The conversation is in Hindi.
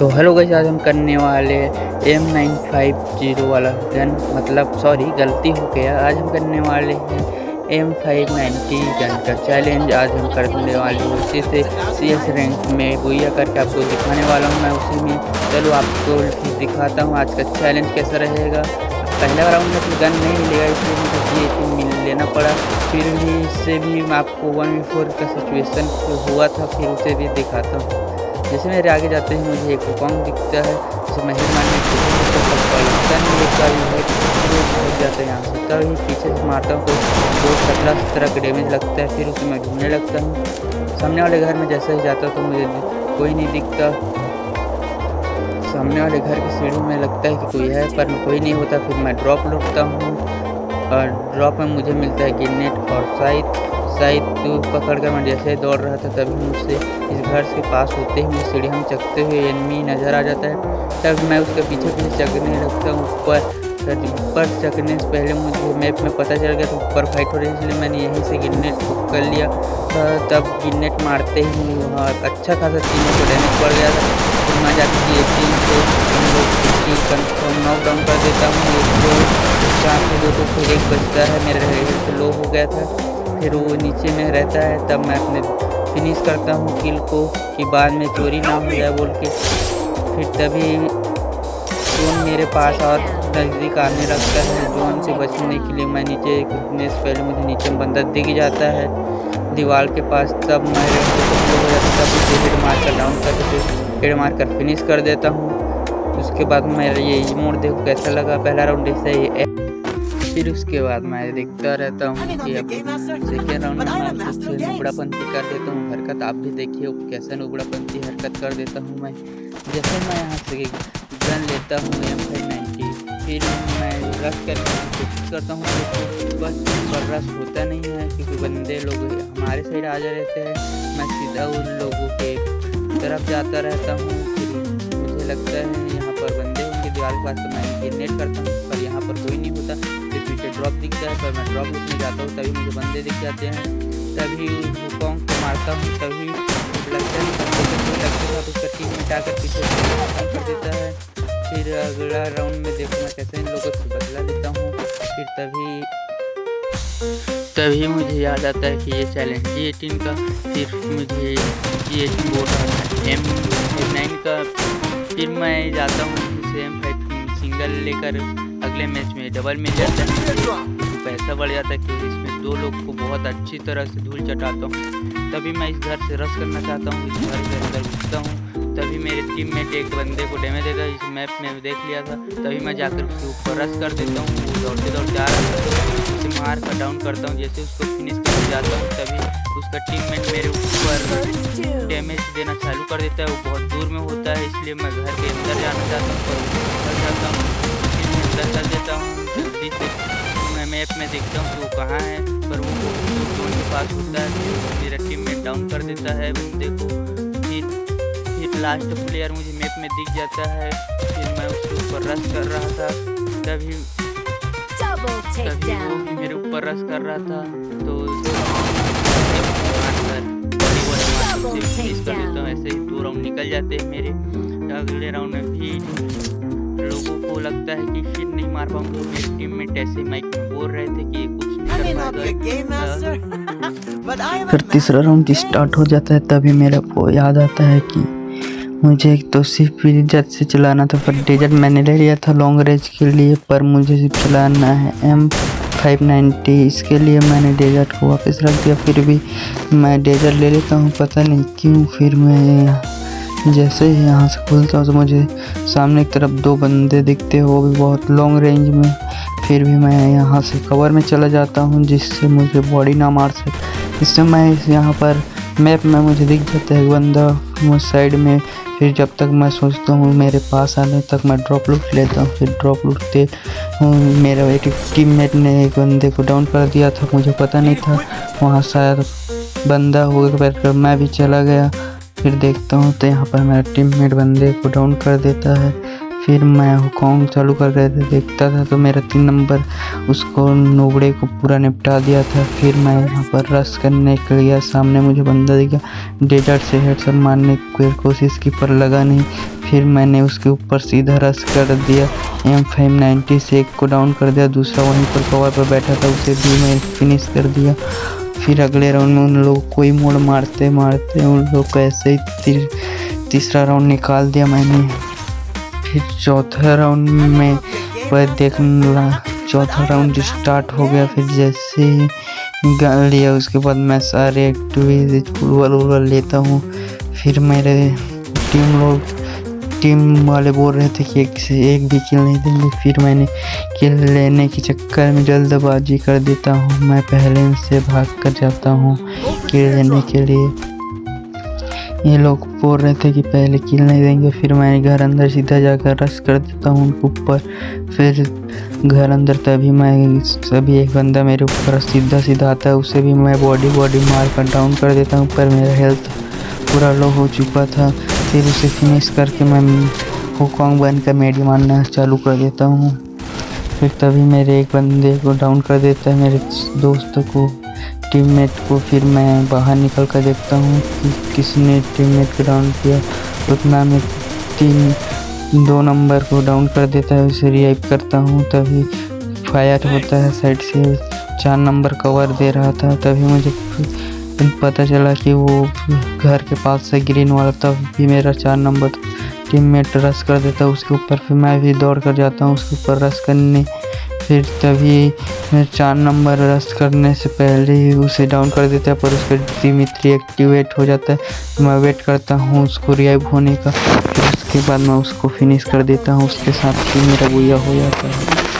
तो हेलो गाइस, आज हम करने वाले M950 वाला गन, मतलब सॉरी गलती हो गया। आज हम करने वाले हैं M590 गन का चैलेंज। आज हम करने वाले हैं उसी से CS रैंक में बुइया करके आपको दिखाने वाला हूं मैं उसी में। चलो आपको दिखाता हूं आज का चैलेंज कैसा रहेगा। पहले राउंड में तो गन नहीं मिलेगा, इसलिए मुझे ये लेना पड़ा। फिर भी इससे भी मैं आपको 1v4 का सिचुएशन हुआ था, फिर उसे भी दिखाता हूँ। जैसे मेरे आगे जाते हैं मुझे एक कॉन्ग दिखता है, जैसे मेहरबान हो जाता है यहाँ से। तभी पीछे से मारता हूँ तो 17 का डैमेज लगता है। फिर उसे मैं ढूंढने लगता हूँ। सामने वाले घर में जैसे ही जाता हूँ तो मुझे कोई नहीं दिखता। सामने वाले घर की सीढ़ी में लगता है कि कोई है, पर कोई नहीं होता। फिर मैं ड्रॉप लूटता हूँ और ड्रॉप में मुझे मिलता है ग्रेनेड और शायद तो पकड़ कर मैं जैसे दौड़ रहा था तभी मुझसे इस घर के पास होते ही मुझे सीढ़ी हम चकते हुए एनिमी नज़र आ जाता है। तब मैं उसके पीछे चकने लगता हूँ। ऊपर चकने से पहले मुझे मैप में पता चल गया तो ऊपर फाइट हो रही है, इसलिए मैंने यहीं से ग्रेनेड कर लिया। तब ग्रेनेड मारते ही वहाँ अच्छा खासा तीनों को डैमेज पड़ गया था। फिर मैं जाकर एक टीम को कंफर्म नॉकडाउन कर देता हूँ। फिर एक बचता है, मेरा हेल्थ लो हो गया था। फिर वो नीचे में रहता है, तब मैं अपने फिनिश करता हूँ किल को कि बाद में चोरी ना हो जाए बोल के। फिर तभी जोन मेरे पास और नज़दीक आने लगता है। जोन से बचने के लिए मैं नीचे कूदने से पहले मुझे नीचे में बंदा दिख जाता है दीवार के पास। तब मैं तब उसे हेड मार कर डाउन करके हेड मार कर फिनिश कर देता हूँ। उसके बाद मैं ये इमोट देखो कैसा लगा। पहला राउंड ऐसा ही। फिर उसके बाद मैं देखता रहता हूँ कि अब सेकेंड राउंड में मैं कुछ नुबड़ापंती कर देता हूँ हरकत। आप भी देखिए कैसा नुबड़ापंती हरकत कर देता हूँ मैं। जैसे मैं यहाँ से गन लेता हूँ M590, फिर मैं रश करने की कोशिश करता हूँ बस पर रश होता नहीं है क्योंकि बंदे लोग हमारे साइड आ जा रहते हैं। मैं सीधा उन लोगों के तरफ जाता रहता हूँ। फिर मुझे लगता है यहाँ पर बंदे होंगे दीवार के पास, तो मैं ग्रेनेड करता हूँ पर यहाँ पर कोई नहीं होता। फिर पीछे ड्रॉप दिखता है, पर मैं ड्रॉप उसमें जाता हूँ तभी मुझे बंदे दिख जाते हैं। तभी कॉन्ग को मारता हूँ, तभी लगता है उसका टीम मिटाकर पीछे कर देता है। फिर अगला राउंड में देखो मैं कैसे इन लोगों से बदला लेता हूँ। फिर तभी मुझे याद आता है कि ये चैलेंज G18 का। फिर मुझे G18 बोल रहा है M9 का। फिर मैं जाता हूँ M5 सिंगल लेकर अगले मैच में डबल मिल जाता है तो पैसा बढ़ जाता है क्योंकि इसमें दो लोग को बहुत अच्छी तरह से धूल चटाता हूँ। तभी मैं इस घर से रश करना चाहता हूँ, इस घर के अंदर घुसता हूँ। तभी मेरे टीममेट एक बंदे को डैमेज देता है, इस मैप में देख लिया था। तभी मैं जाकर उसके ऊपर रश कर देता हूँ। वो दौड़ते दौड़ते आ रहा था तो उसे मार कर डाउन करता हूँ। जैसे उसको फिनिश करके जाता हूँ तभी उसका टीममेट मेरे ऊपर डैमेज देना चालू कर देता है। वो बहुत दूर में होता है, इसलिए मैं घर के अंदर जाना चाहता हूँ पर जाता हूँ। फिर मैं अंदर चल देता हूँ जल्दी से। मैं मैप में देखता हूँ कि वो कहाँ है, पर वो जोन के पास होता है। मेरा टीममेट डाउन कर देता है बंदे को। फिर लास्ट प्लेयर मुझे मैप में दिख जाता है। फिर मैं उसके ऊपर रश कर रहा था, तभी वो मेरे ऊपर रश कर रहा था तो फिनिश कर देता हूँ। ऐसे ही 2 राउंड निकल जाते हैं मेरे। अगले राउंड में भी लोगों को लगता है कि फिर नहीं मार पाऊंगा। मेरे टीममेट ऐसे माइक में बोल रहे थे कि कुछ नहीं कर पाएगा। फिर तीसरा राउंड स्टार्ट हो जाता है। तभी मेरे को याद आता है कि मुझे एक तो सिर्फ डेजर्ट से चलाना था, पर डेजर्ट मैंने ले लिया था लॉन्ग रेंज के लिए, पर मुझे सिर्फ चलाना है M590। इसके लिए मैंने डेजर्ट को वापस रख दिया। फिर भी मैं डेजर्ट ले लेता हूँ, पता नहीं क्यों। फिर मैं जैसे ही यहाँ से खुलता हूँ तो मुझे सामने की तरफ 2 बंदे दिखते हैं, वो भी बहुत लॉन्ग रेंज में। फिर भी मैं यहाँ से कवर में चला जाता हूँ जिससे मुझे बॉडी ना मार सके। इससे मैं यहाँ पर मैप में मुझे दिख जाता है बंदा वो साइड में। फिर जब तक मैं सोचता हूँ मेरे पास आने तक मैं ड्रॉप लूट लेता हूँ। फिर ड्रॉप लूटते मेरा एक टीममेट ने एक बंदे को डाउन कर दिया था, मुझे पता नहीं था वहाँ शायद बंदा हो गया, पर मैं भी चला गया। फिर देखता हूँ तो यहाँ पर मेरा टीममेट बंदे को डाउन कर देता है। फिर मैं हुकॉन्ग चालू कर देखता था तो मेरा 3 नंबर उसको नोबड़े को पूरा निपटा दिया था। फिर मैं यहाँ पर रश करने के लिए सामने मुझे बंदा दिखा, डेजर्ट से हेडशॉट मारने की कोशिश की पर लगा नहीं। फिर मैंने उसके ऊपर सीधा रश कर दिया। M590 से एक को डाउन कर दिया, दूसरा वहीं पर कवर पर बैठा था उसे भी मैं फिनिश कर दिया। फिर अगले राउंड में उन लोग को ही मोड़ मारते मारते उन लोग को ऐसे ही तीसरा राउंड निकाल दिया मैंने। फिर चौथा राउंड में पर देखना, चौथा राउंड स्टार्ट हो गया। फिर जैसे ही गाल लिया उसके बाद मैं सारे एक्टिविटीज पुलवल लेता हूँ। फिर मेरे टीम वाले बोल रहे थे कि एक से एक भी किल नहीं देंगे। फिर मैंने किल लेने के चक्कर में जल्दबाजी कर देता हूँ, मैं पहले से भाग कर जाता हूँ किल लेने के लिए। ये लोग बोल रहे थे कि पहले किल नहीं देंगे। फिर मैंने घर अंदर सीधा जाकर रश कर देता हूँ उनके ऊपर। फिर घर अंदर तभी एक बंदा मेरे ऊपर सीधा आता है, उसे भी मैं बॉडी मार कर डाउन कर देता हूँ, पर मेरा हेल्थ पूरा लो हो चुका था। फिर उसे फिनिश करके मैं हुकॉन्ग बनकर मेडी मारना चालू कर देता हूँ। फिर तभी मेरे एक बंदे को डाउन कर देता है, मेरे दोस्त को, टीममेट को। फिर मैं बाहर निकल कर देखता हूँ कि किसने टीममेट को डाउन किया। उतना में 2 नंबर को डाउन कर देता है, उसे रिवाइव करता हूँ। तभी फायर होता है साइड से, 4 नंबर कवर दे रहा था। तभी मुझे पता चला कि वो घर के पास से ग्रीन वाला, तब भी मेरा 4 नंबर टीममेट रश कर देता है उसके ऊपर। फिर मैं भी दौड़ कर जाता हूँ उसके ऊपर रश करने। फिर तभी 4 नंबर रश करने से पहले ही उसे डाउन कर देता है, पर उसका दिमित्री एक्टिवेट हो जाता है। मैं वेट करता हूँ उसको रिवाइव होने का, फिर उसके बाद मैं उसको फिनिश कर देता हूँ। उसके साथ ही मेरा बुया हो जाता है।